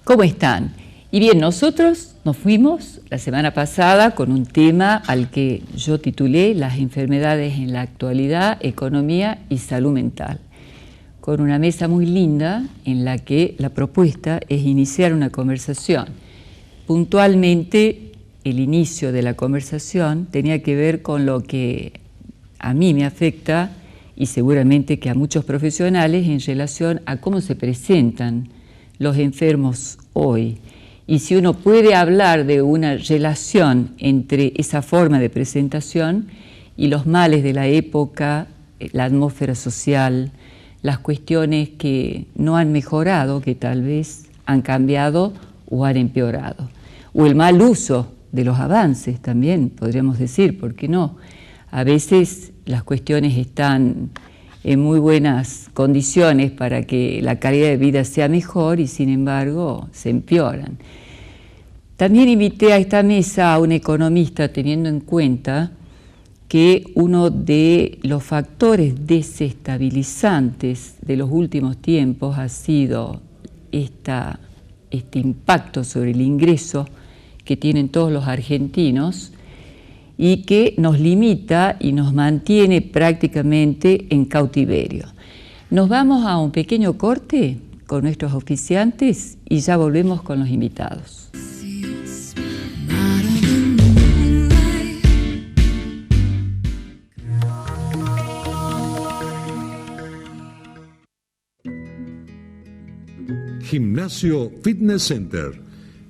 ¿Cómo están? Y bien, nosotros nos fuimos la semana pasada con un tema al que yo titulé Las enfermedades en la actualidad, economía y salud mental, con una mesa muy linda en la que la propuesta es iniciar una conversación. Puntualmente, el inicio de la conversación tenía que ver con lo que a mí me afecta y seguramente que a muchos profesionales en relación a cómo se presentan los enfermos hoy. Y si uno puede hablar de una relación entre esa forma de presentación y los males de la época, la atmósfera social, las cuestiones que no han mejorado, que tal vez han cambiado o han empeorado, o el mal uso de los avances también, podríamos decir, ¿por qué no? A veces las cuestiones están en muy buenas condiciones para que la calidad de vida sea mejor y sin embargo se empeoran. También invité a esta mesa a un economista teniendo en cuenta que uno de los factores desestabilizantes de los últimos tiempos ha sido este impacto sobre el ingreso que tienen todos los argentinos y que nos limita y nos mantiene prácticamente en cautiverio. Nos vamos a un pequeño corte con nuestros oficiantes y ya volvemos con los invitados. Gimnasio Fitness Center,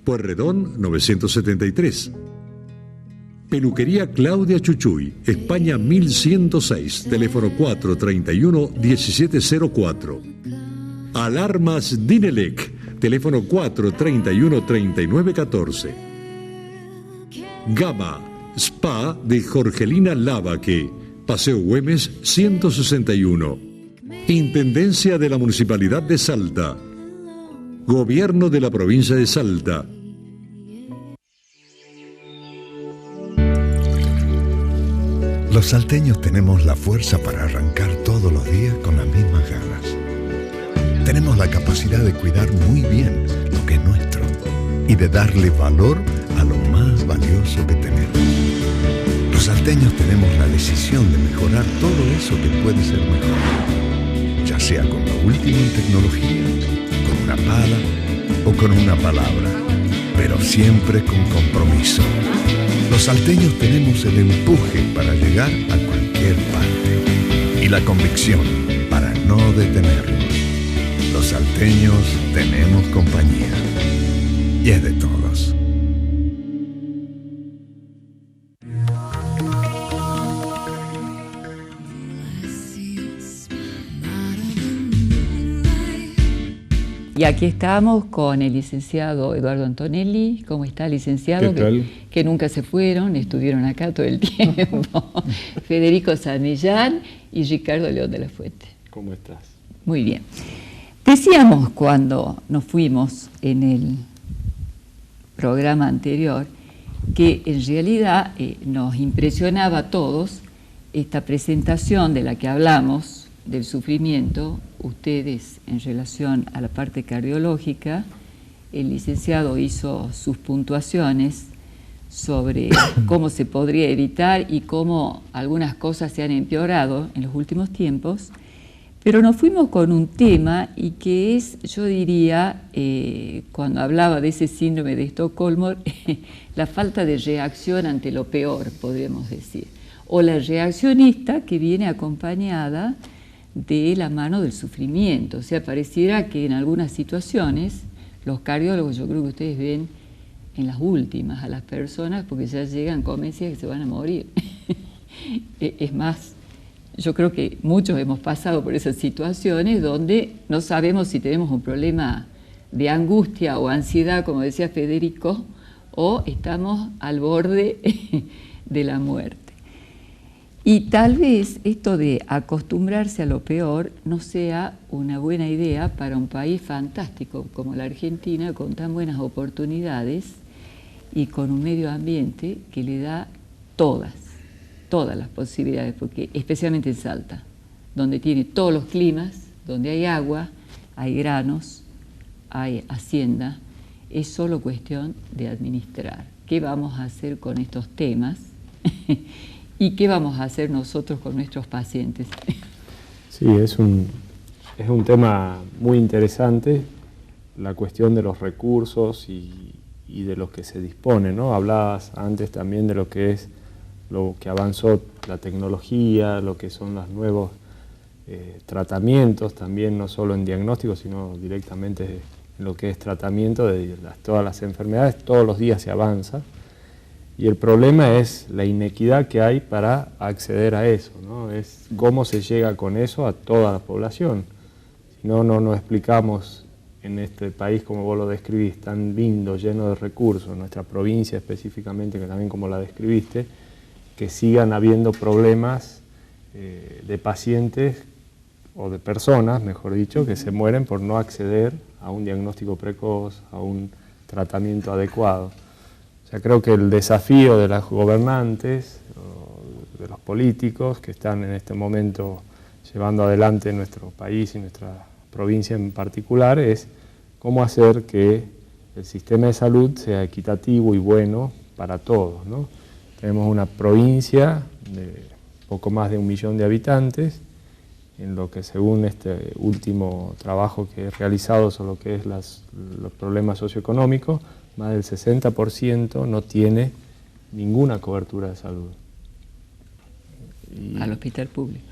Pueyrredón 973. Peluquería Claudia Chuchuy, España 1106, teléfono 431-1704. Alarmas Dinelec, teléfono 431-3914. Gama, Spa de Jorgelina Lavaque, Paseo Güemes 161. Intendencia de la Municipalidad de Salta. Gobierno de la Provincia de Salta. Los salteños tenemos la fuerza para arrancar todos los días con las mismas ganas. Tenemos la capacidad de cuidar muy bien lo que es nuestro y de darle valor a lo más valioso que tenemos. Los salteños tenemos la decisión de mejorar todo eso que puede ser mejor, ya sea con lo último en tecnología, con una pala o con una palabra, pero siempre con compromiso. Los salteños tenemos el empuje para llegar a cualquier parte y la convicción para no detenernos. Los salteños tenemos compañía y es de todos. Y aquí estamos con el licenciado Eduardo Antonelli. ¿Cómo está, licenciado? ¿Qué tal? Que nunca se fueron, estuvieron acá todo el tiempo. Federico Samillán y Ricardo León de la Fuente. ¿Cómo estás? Muy bien. Decíamos cuando nos fuimos en el programa anterior que en realidad nos impresionaba a todos esta presentación de la que hablamos, del sufrimiento, ustedes en relación a la parte cardiológica, el licenciado hizo sus puntuaciones sobre cómo se podría evitar y cómo algunas cosas se han empeorado en los últimos tiempos, pero nos fuimos con un tema y que es, yo diría, cuando hablaba de ese síndrome de Estocolmo, la falta de reacción ante lo peor, podríamos decir, o la reaccionista que viene acompañada de la mano del sufrimiento. O sea, pareciera que en algunas situaciones los cardiólogos, yo creo que ustedes ven en las últimas a las personas porque ya llegan convencidas que se van a morir. Es más, yo creo que muchos hemos pasado por esas situaciones donde no sabemos si tenemos un problema de angustia o ansiedad, como decía Federico, o estamos al borde de la muerte. Y tal vez esto de acostumbrarse a lo peor no sea una buena idea para un país fantástico como la Argentina, con tan buenas oportunidades y con un medio ambiente que le da todas las posibilidades, porque especialmente en Salta, donde tiene todos los climas, donde hay agua, hay granos, hay hacienda es solo cuestión de administrar. ¿Qué vamos a hacer con estos temas? ¿Y qué vamos a hacer nosotros con nuestros pacientes? Sí, es un tema muy interesante, la cuestión de los recursos y de los que se dispone, ¿no? Hablabas antes también de lo que es lo que avanzó la tecnología, lo que son los nuevos tratamientos, también no solo en diagnóstico, sino directamente en lo que es tratamiento de todas las enfermedades. Todos los días se avanza. Y el problema es la inequidad que hay para acceder a eso, ¿no? Es cómo se llega con eso a toda la población. Si no nos explicamos en este país, como vos lo describís, tan lindo, lleno de recursos, nuestra provincia específicamente, que también como la describiste, que sigan habiendo problemas de pacientes o de personas, mejor dicho, que se mueren por no acceder a un diagnóstico precoz, a un tratamiento adecuado. O sea, creo que el desafío de los gobernantes, de los políticos que están en este momento llevando adelante nuestro país y nuestra provincia en particular, es cómo hacer que el sistema de salud sea equitativo y bueno para todos, ¿no? Tenemos una provincia de poco más de 1 millón de habitantes, en lo que según este último trabajo que he realizado sobre lo que es los problemas socioeconómicos, más del 60% no tiene ninguna cobertura de salud. Al hospital público.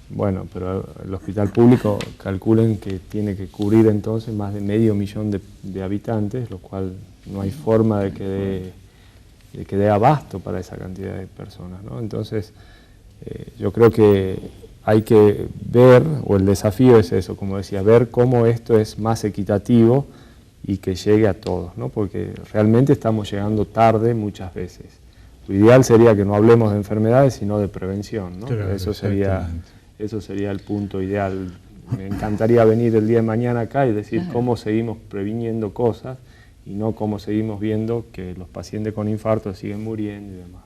Bueno, pero el hospital público calculen que tiene que cubrir entonces más de 500.000 de habitantes, lo cual no hay forma de que dé abasto para esa cantidad de personas, ¿no? Entonces, yo creo que hay que ver, o el desafío es eso, como decía, ver cómo esto es más equitativo y que llegue a todos, ¿no? Porque realmente estamos llegando tarde muchas veces. Lo ideal sería que no hablemos de enfermedades, sino de prevención, ¿no? Claro, eso sería el punto ideal. Me encantaría venir el día de mañana acá y decir cómo seguimos previniendo cosas y no cómo seguimos viendo que los pacientes con infarto siguen muriendo y demás.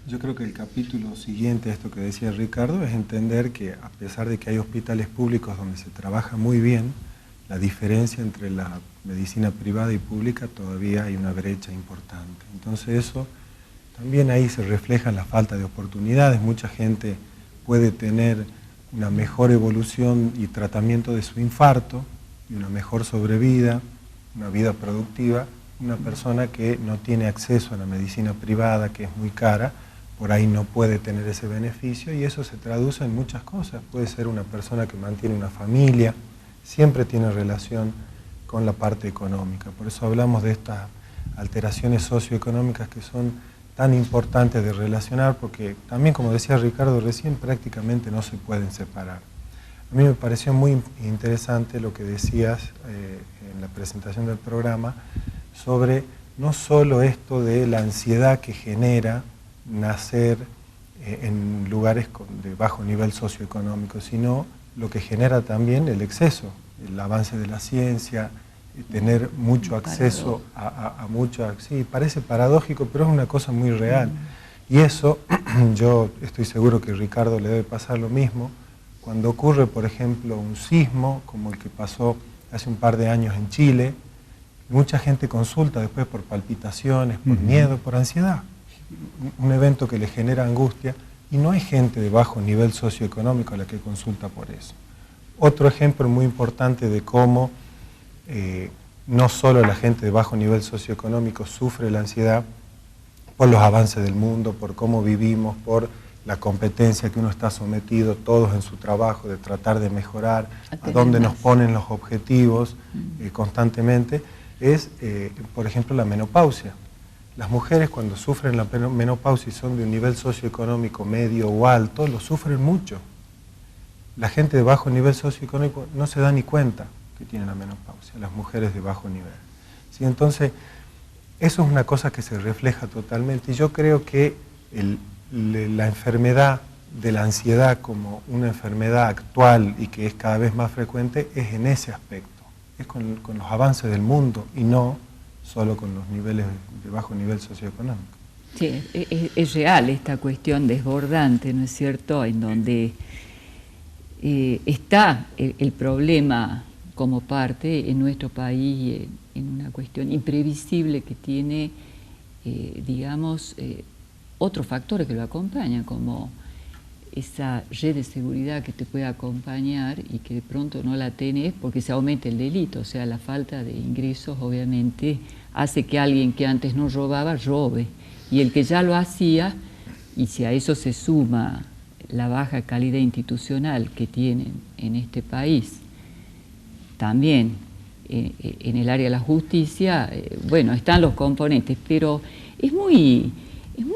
Yo creo que el capítulo siguiente a esto que decía Ricardo es entender que a pesar de que hay hospitales públicos donde se trabaja muy bien, la diferencia entre la medicina privada y pública todavía hay una brecha importante. Entonces eso también ahí se refleja en la falta de oportunidades. Mucha gente puede tener una mejor evolución y tratamiento de su infarto y una mejor sobrevida, una vida productiva. Una persona que no tiene acceso a la medicina privada, que es muy cara, por ahí no puede tener ese beneficio y eso se traduce en muchas cosas. Puede ser una persona que mantiene una familia, siempre tiene relación con la parte económica. Por eso hablamos de estas alteraciones socioeconómicas que son tan importantes de relacionar, porque también, como decía Ricardo recién, prácticamente no se pueden separar. A mí me pareció muy interesante lo que decías en la presentación del programa sobre no solo esto de la ansiedad que genera nacer en lugares de bajo nivel socioeconómico, sino lo que genera también el exceso, el avance de la ciencia, tener mucho acceso a mucho... Sí, parece paradójico, pero es una cosa muy real. Y eso, yo estoy seguro que a Ricardo le debe pasar lo mismo, cuando ocurre, por ejemplo, un sismo, como el que pasó hace un par de años en Chile, mucha gente consulta después por palpitaciones, por miedo, por ansiedad. Un evento que le genera angustia, y no hay gente de bajo nivel socioeconómico a la que consulta por eso. Otro ejemplo muy importante de cómo no solo la gente de bajo nivel socioeconómico sufre la ansiedad por los avances del mundo, por cómo vivimos, por la competencia que uno está sometido todos en su trabajo de tratar de mejorar, a dónde nos ponen los objetivos constantemente, es, por ejemplo, la menopausia. Las mujeres cuando sufren la menopausia y son de un nivel socioeconómico medio o alto, lo sufren mucho. La gente de bajo nivel socioeconómico no se da ni cuenta que tiene la menopausia, las mujeres de bajo nivel. ¿Sí? Entonces, eso es una cosa que se refleja totalmente. Y yo creo que la enfermedad de la ansiedad como una enfermedad actual y que es cada vez más frecuente es en ese aspecto. Es con los avances del mundo y no solo con los niveles de bajo nivel socioeconómico. Sí, es real esta cuestión desbordante, ¿no es cierto?, en donde está el problema como parte en nuestro país en una cuestión imprevisible que tiene, digamos, otros factores que lo acompañan, como esa red de seguridad que te puede acompañar y que de pronto no la tenés porque se aumenta el delito. O sea, la falta de ingresos obviamente hace que alguien que antes no robaba, robe. Y el que ya lo hacía, y si a eso se suma la baja calidad institucional que tienen en este país, también en el área de la justicia, bueno, están los componentes, pero es muy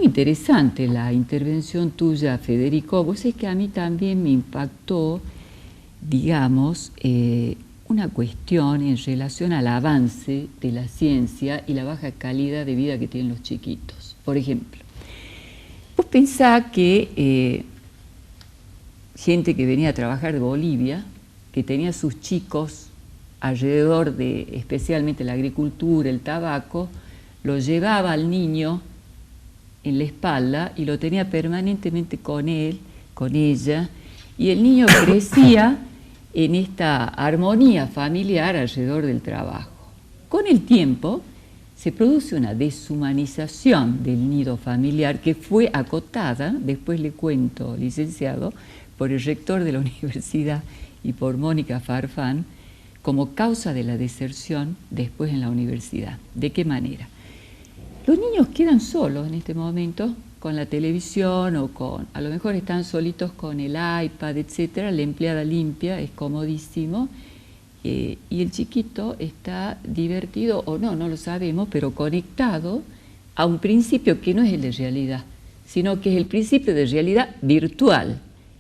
interesante la intervención tuya, Federico. Vos sabés que a mí también me impactó, digamos, una cuestión en relación al avance de la ciencia y la baja calidad de vida que tienen los chiquitos. Por ejemplo, vos pensás que gente que venía a trabajar de Bolivia, que tenía sus chicos alrededor de especialmente la agricultura, el tabaco, lo llevaba al niño en la espalda y lo tenía permanentemente con él, con ella, y el niño crecía en esta armonía familiar alrededor del trabajo. Con el tiempo se produce una deshumanización del nido familiar que fue acotada, después le cuento, licenciado, por el rector de la universidad y por Mónica Farfán, como causa de la deserción después en la universidad. ¿De qué manera? Los niños quedan solos en este momento con la televisión o a lo mejor están solitos con el iPad, etcétera. La empleada limpia, es comodísimo, y el chiquito está divertido o no lo sabemos, pero conectado a un principio que no es el de realidad, sino que es el principio de realidad virtual,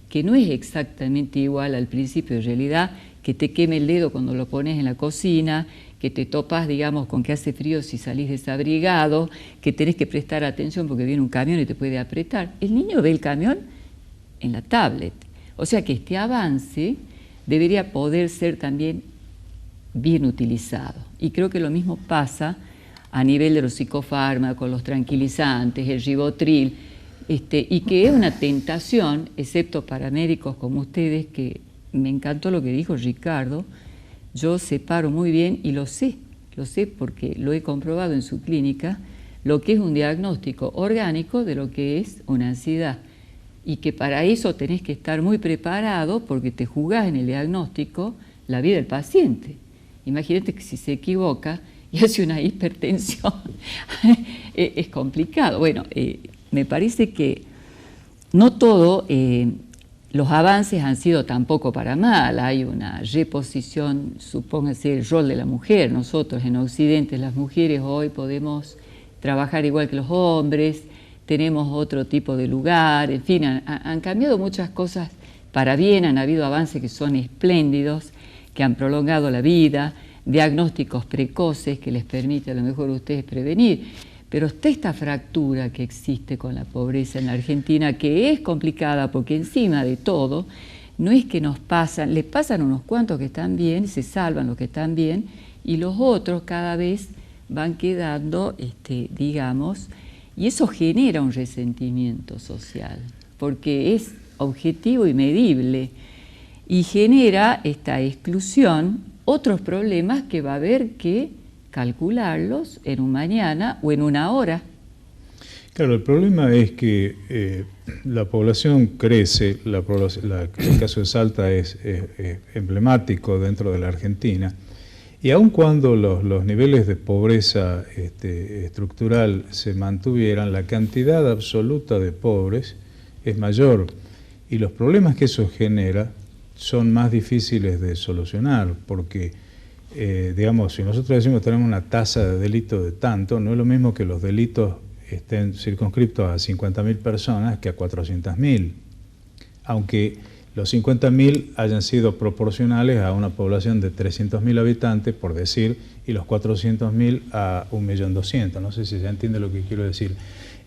que no es exactamente igual al principio de realidad que te queme el dedo cuando lo pones en la cocina, que te topas, digamos, con que hace frío si salís desabrigado, que tenés que prestar atención porque viene un camión y te puede apretar. El niño ve el camión en la tablet. O sea que este avance debería poder ser también bien utilizado. Y creo que lo mismo pasa a nivel de los psicofármacos, los tranquilizantes, el ribotril, y que es una tentación, excepto para médicos como ustedes, que me encantó lo que dijo Ricardo. Yo separo muy bien y lo sé porque lo he comprobado en su clínica, lo que es un diagnóstico orgánico de lo que es una ansiedad. Y que para eso tenés que estar muy preparado porque te jugás en el diagnóstico la vida del paciente. Imagínate que si se equivoca y hace una hipertensión, es complicado. Bueno, me parece que no todo... los avances han sido tampoco para mal, hay una reposición, supóngase, el rol de la mujer. Nosotros en Occidente, las mujeres hoy podemos trabajar igual que los hombres, tenemos otro tipo de lugar, en fin, han cambiado muchas cosas para bien, han habido avances que son espléndidos, que han prolongado la vida, diagnósticos precoces que les permite a lo mejor a ustedes prevenir. Pero está esta fractura que existe con la pobreza en la Argentina, que es complicada porque encima de todo, no es que les pasan unos cuantos que están bien, se salvan los que están bien, y los otros cada vez van quedando, digamos, y eso genera un resentimiento social, porque es objetivo y medible, y genera esta exclusión, otros problemas que va a haber que calcularlos en un mañana o en una hora. Claro, el problema es que la población crece, el caso de Salta es emblemático dentro de la Argentina, y aun cuando los niveles de pobreza estructural se mantuvieran, la cantidad absoluta de pobres es mayor, y los problemas que eso genera son más difíciles de solucionar, porque digamos, si nosotros decimos que tenemos una tasa de delito de tanto, no es lo mismo que los delitos estén circunscriptos a 50.000 personas que a 400.000, aunque los 50.000 hayan sido proporcionales a una población de 300.000 habitantes, por decir, y los 400.000 a 1.200.000. No sé si se entiende lo que quiero decir.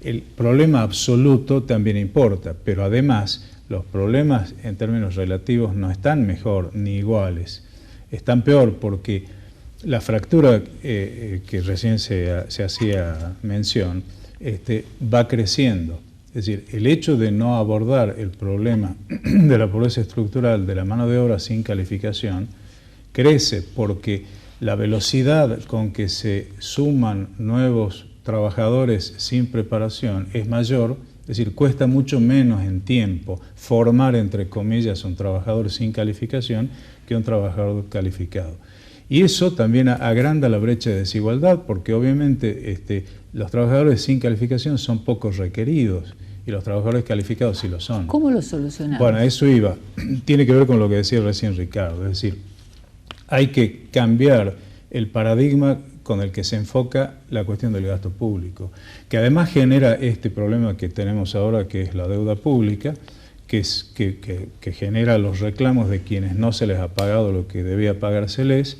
El problema absoluto también importa, pero además los problemas en términos relativos no están mejor ni iguales. Están peor porque la fractura que recién se hacía mención va creciendo. Es decir, el hecho de no abordar el problema de la pobreza estructural de la mano de obra sin calificación crece porque la velocidad con que se suman nuevos trabajadores sin preparación es mayor, es decir, cuesta mucho menos en tiempo formar, entre comillas, un trabajador sin calificación que un trabajador calificado. Y eso también agranda la brecha de desigualdad, porque obviamente los trabajadores sin calificación son poco requeridos y los trabajadores calificados sí lo son. ¿Cómo lo solucionamos? Bueno, eso iba. Tiene que ver con lo que decía recién Ricardo, es decir, hay que cambiar el paradigma con el que se enfoca la cuestión del gasto público, que además genera este problema que tenemos ahora, que es la deuda pública, que genera los reclamos de quienes no se les ha pagado lo que debía pagárseles.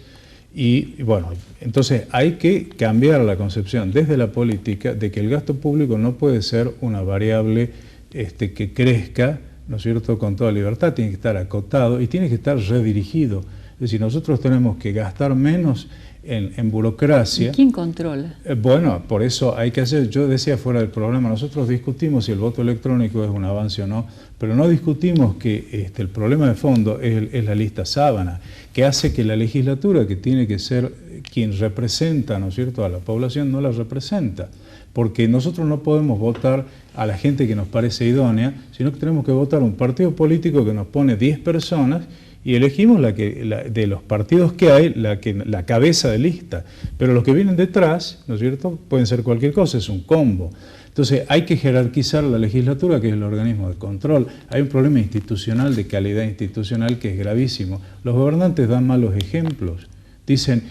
Y bueno, entonces hay que cambiar la concepción desde la política de que el gasto público no puede ser una variable que crezca, ¿no es cierto?, con toda libertad, tiene que estar acotado y tiene que estar redirigido. Es decir, nosotros tenemos que gastar menos en burocracia. ¿Y quién controla? Bueno, por eso hay que hacer, yo decía fuera del programa, nosotros discutimos si el voto electrónico es un avance o no, pero no discutimos que el problema de fondo es la lista sábana, que hace que la legislatura, que tiene que ser quien representa, ¿no es cierto?, a la población, no la representa. Porque nosotros no podemos votar a la gente que nos parece idónea, sino que tenemos que votar a un partido político que nos pone 10 personas y elegimos de los partidos que hay, la cabeza de lista. Pero los que vienen detrás, ¿no es cierto?, pueden ser cualquier cosa, es un combo. Entonces hay que jerarquizar la legislatura, que es el organismo de control. Hay un problema institucional, de calidad institucional, que es gravísimo. Los gobernantes dan malos ejemplos. Dicen,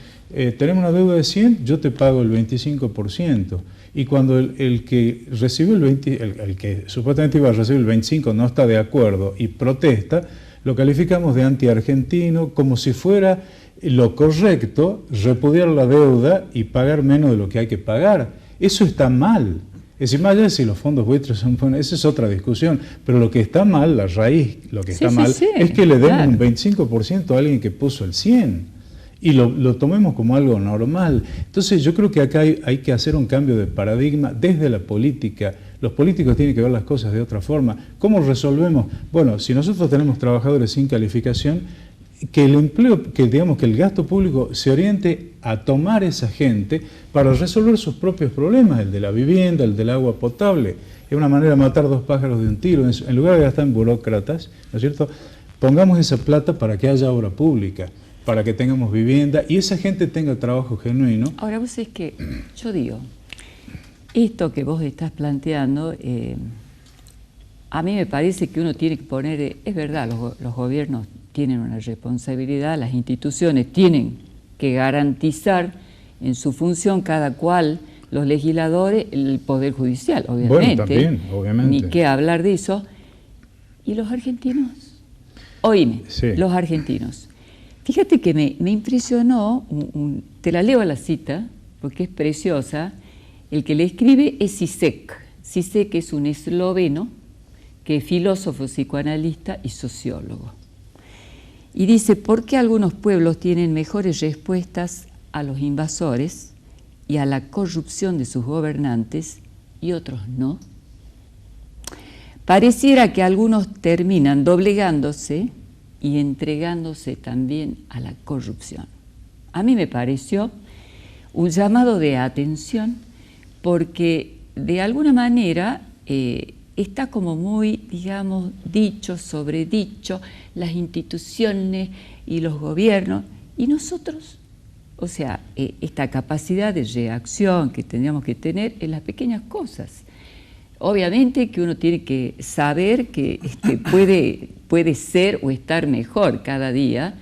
tenemos una deuda de 100, yo te pago el 25%. Y cuando el que recibe el que supuestamente iba a recibir el 25% no está de acuerdo y protesta, lo calificamos de anti-argentino, como si fuera lo correcto repudiar la deuda y pagar menos de lo que hay que pagar. Eso está mal. Es decir, más allá de si los fondos buitres son buenos, esa es otra discusión, pero lo que está mal, la raíz, lo que está mal, es que le demos un 25% a alguien que puso el 100% y lo tomemos como algo normal. Entonces yo creo que acá hay que hacer un cambio de paradigma desde la política. Los políticos tienen que ver las cosas de otra forma. ¿Cómo resolvemos? Bueno, si nosotros tenemos trabajadores sin calificación, que el empleo, que digamos que el gasto público se oriente a tomar esa gente para resolver sus propios problemas, el de la vivienda, el del agua potable. Es una manera de matar dos pájaros de un tiro. En lugar de gastar en burócratas, ¿no es cierto?, pongamos esa plata para que haya obra pública, para que tengamos vivienda y esa gente tenga trabajo genuino. Ahora vos es que yo digo, esto que vos estás planteando, a mí me parece que uno tiene que poner, es verdad, los gobiernos tienen una responsabilidad, las instituciones tienen que garantizar en su función cada cual, los legisladores, el Poder Judicial, obviamente. Bueno, también, obviamente. Ni qué hablar de eso. ¿Y los argentinos? Oíme, sí. Los argentinos. Fíjate que me impresionó, te la leo a la cita, porque es preciosa. El que le escribe es Zizek. Zizek es un esloveno que es filósofo, psicoanalista y sociólogo. Y dice, ¿por qué algunos pueblos tienen mejores respuestas a los invasores y a la corrupción de sus gobernantes y otros no? Pareciera que algunos terminan doblegándose y entregándose también a la corrupción. A mí me pareció un llamado de atención porque de alguna manera está como muy, digamos, dicho, sobredicho, las instituciones y los gobiernos, y nosotros, o sea, esta capacidad de reacción que tendríamos que tener en las pequeñas cosas. Obviamente que uno tiene que saber que puede ser o estar mejor cada día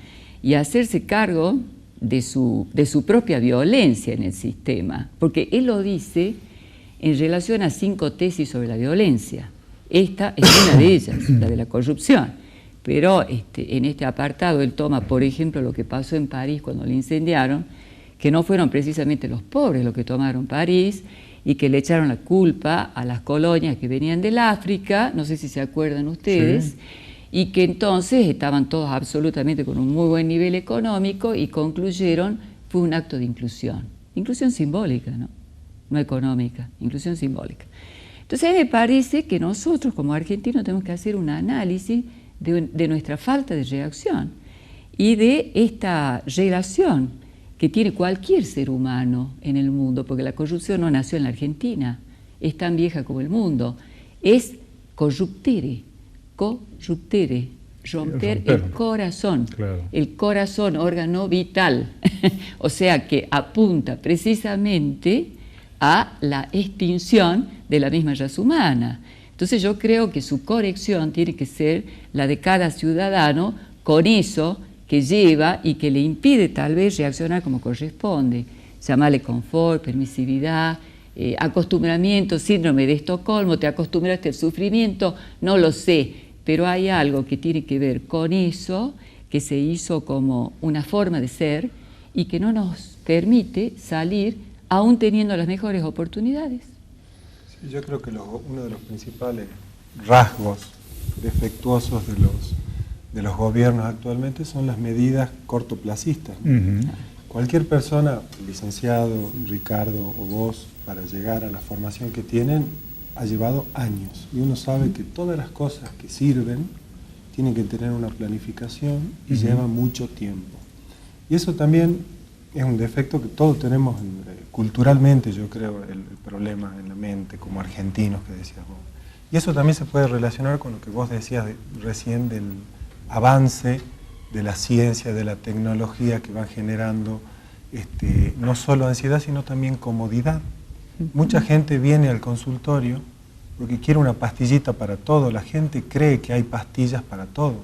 y hacerse cargo de su propia violencia en el sistema, porque él lo dice en relación a 5 tesis sobre la violencia. Esta es una de ellas, la de la corrupción. Pero en este apartado él toma, por ejemplo, lo que pasó en París cuando le incendiaron, que no fueron precisamente los pobres los que tomaron París y que le echaron la culpa a las colonias que venían del África, no sé si se acuerdan ustedes, sí. Y que entonces estaban todos absolutamente con un muy buen nivel económico y concluyeron, fue un acto de inclusión simbólica, ¿no? No económica, inclusión simbólica. Entonces a mí me parece que nosotros como argentinos tenemos que hacer un análisis de nuestra falta de reacción y de esta relación que tiene cualquier ser humano en el mundo, porque la corrupción no nació en la Argentina, es tan vieja como el mundo, es corruptere, romper el corazón, claro. El corazón, órgano vital, o sea que apunta precisamente a la extinción de la misma raza humana. Entonces yo creo que su corrección tiene que ser la de cada ciudadano con eso que lleva y que le impide tal vez reaccionar como corresponde. Llamarle confort, permisividad, acostumbramiento, síndrome de Estocolmo, te acostumbraste al sufrimiento, no lo sé, pero hay algo que tiene que ver con eso, que se hizo como una forma de ser y que no nos permite salir aún teniendo las mejores oportunidades. Sí, yo creo que uno de los principales rasgos defectuosos de los gobiernos actualmente son las medidas cortoplacistas. Cualquier persona, licenciado, Ricardo o vos, para llegar a la formación que tienen, ha llevado años. Y uno sabe que todas las cosas que sirven tienen que tener una planificación y lleva mucho tiempo. Y eso también es un defecto que todos tenemos culturalmente, yo creo, el problema en la mente, como argentinos que decías vos. Y eso también se puede relacionar con lo que vos decías recién del avance de la ciencia, de la tecnología que van generando no solo ansiedad, sino también comodidad. Mucha gente viene al consultorio porque quiere una pastillita para todo. La gente cree que hay pastillas para todo.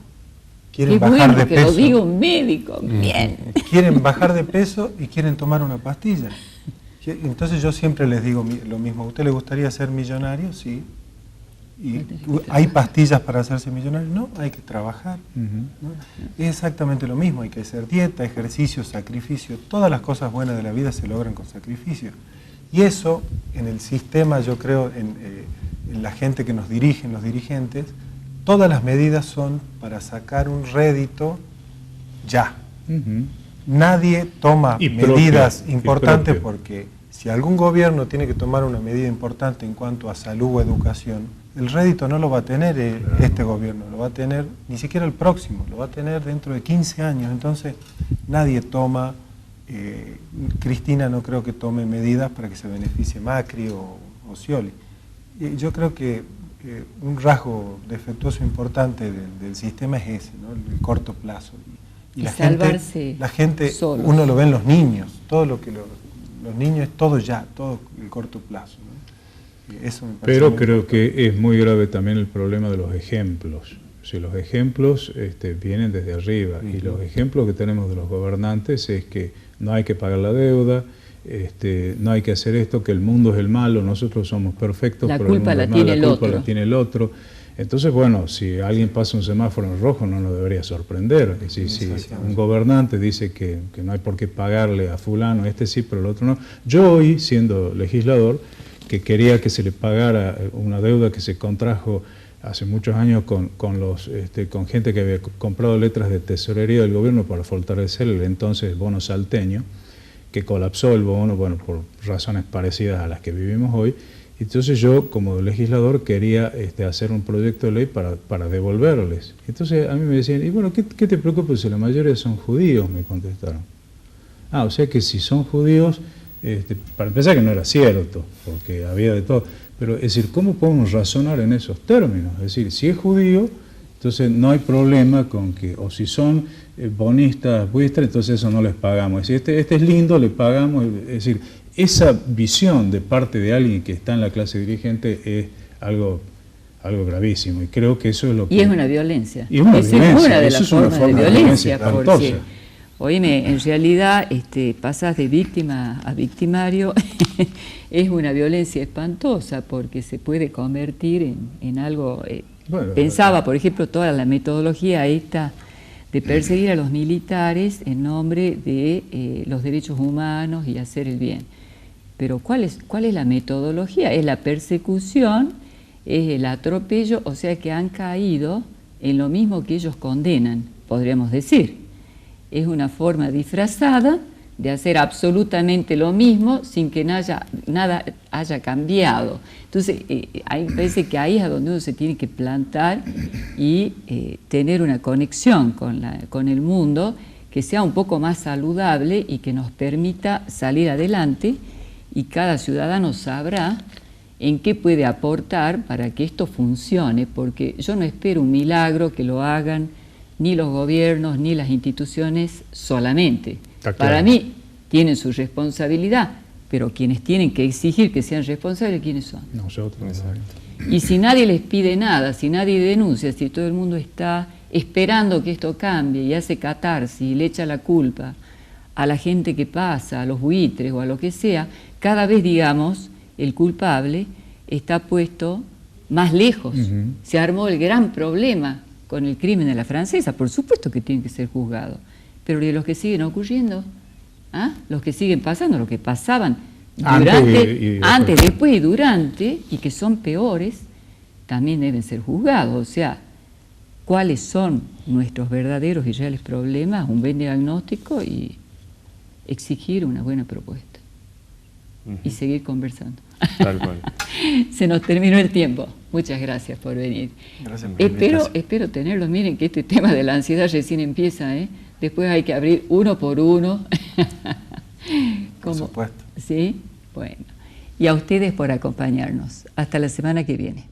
Quieren bajar de peso. Lo diga un médico, bien. Quieren bajar de peso y quieren tomar una pastilla. Entonces yo siempre les digo lo mismo. ¿A usted le gustaría ser millonario? Sí. ¿Y hay pastillas para hacerse millonario? No, hay que trabajar. ¿No? Es exactamente lo mismo. Hay que hacer dieta, ejercicio, sacrificio. Todas las cosas buenas de la vida se logran con sacrificio. Y eso, en el sistema, yo creo, en la gente que nos dirige, en los dirigentes, todas las medidas son para sacar un rédito ya. Nadie toma medidas importantes porque si algún gobierno tiene que tomar una medida importante en cuanto a salud o educación, el rédito no lo va a tener este gobierno, lo va a tener ni siquiera el próximo, lo va a tener dentro de 15 años. Entonces nadie toma, Cristina no creo que tome medidas para que se beneficie Macri o Scioli. Yo creo que un rasgo defectuoso importante del sistema es ese, ¿no? El corto plazo. Y la gente solos. Uno lo ve en los niños, todo lo que los niños es todo ya, todo el corto plazo, ¿no? Eso me parece. Pero creo que es muy grave también el problema de los ejemplos. Si los ejemplos vienen desde arriba y los ejemplos que tenemos de los gobernantes es que no hay que pagar la deuda, no hay que hacer esto, que el mundo es el malo, nosotros somos perfectos, pero el mundo es malo, la culpa la tiene el otro. Entonces, bueno, si alguien pasa un semáforo en rojo no nos debería sorprender. Si un gobernante dice que no hay por qué pagarle a fulano, sí, pero el otro no. Yo hoy, siendo legislador, que quería que se le pagara una deuda que se contrajo hace muchos años con gente que había comprado letras de tesorería del gobierno para fortalecer el entonces bono salteño, que colapsó el bono, bueno, por razones parecidas a las que vivimos hoy. Entonces yo, como legislador, quería hacer un proyecto de ley para devolverles. Entonces a mí me decían, y bueno, ¿qué te preocupa si la mayoría son judíos? Me contestaron. O sea que si son judíos, para empezar que no era cierto, porque había de todo. Pero es decir, ¿cómo podemos razonar en esos términos? Es decir, si es judío, entonces no hay problema con que, o si son bonistas, buistas, entonces eso no les pagamos. Es decir, este es lindo, le pagamos. Es decir, esa visión de parte de alguien que está en la clase dirigente es algo gravísimo. Y creo que eso es lo que... Y es una violencia. Y una violencia. Eso es una forma de violencia espantosa. Oíme, en realidad pasas de víctima a victimario, es una violencia espantosa porque se puede convertir en algo... pensaba, por ejemplo, toda la metodología esta de perseguir a los militares en nombre de los derechos humanos y hacer el bien. Pero ¿cuál es la metodología? Es la persecución, es el atropello, o sea que han caído en lo mismo que ellos condenan, podríamos decir. Es una forma disfrazada de hacer absolutamente lo mismo sin que nada haya cambiado. Entonces, parece que ahí es a donde uno se tiene que plantar y tener una conexión con el mundo que sea un poco más saludable y que nos permita salir adelante, y cada ciudadano sabrá en qué puede aportar para que esto funcione, porque yo no espero un milagro que lo hagan ni los gobiernos ni las instituciones solamente. Para mí tienen su responsabilidad, pero quienes tienen que exigir que sean responsables, ¿quiénes son? Nosotros. Y si nadie les pide nada, si nadie denuncia, si todo el mundo está esperando que esto cambie y hace catarsis y le echa la culpa a la gente que pasa, a los buitres o a lo que sea, cada vez, digamos, el culpable está puesto más lejos. Se armó el gran problema con el crimen de la francesa. Por supuesto que tiene que ser juzgado, pero de los que siguen ocurriendo, los que siguen pasando, los que pasaban antes, después y durante, y que son peores, también deben ser juzgados. O sea, cuáles son nuestros verdaderos y reales problemas, un buen diagnóstico y exigir una buena propuesta. Y seguir conversando. Tal cual. Se nos terminó el tiempo. Muchas gracias por venir. Gracias por la invitación. Espero tenerlos. Miren que este tema de la ansiedad recién empieza, Después hay que abrir uno por uno. Por supuesto. ¿Sí? Bueno. Y a ustedes por acompañarnos. Hasta la semana que viene.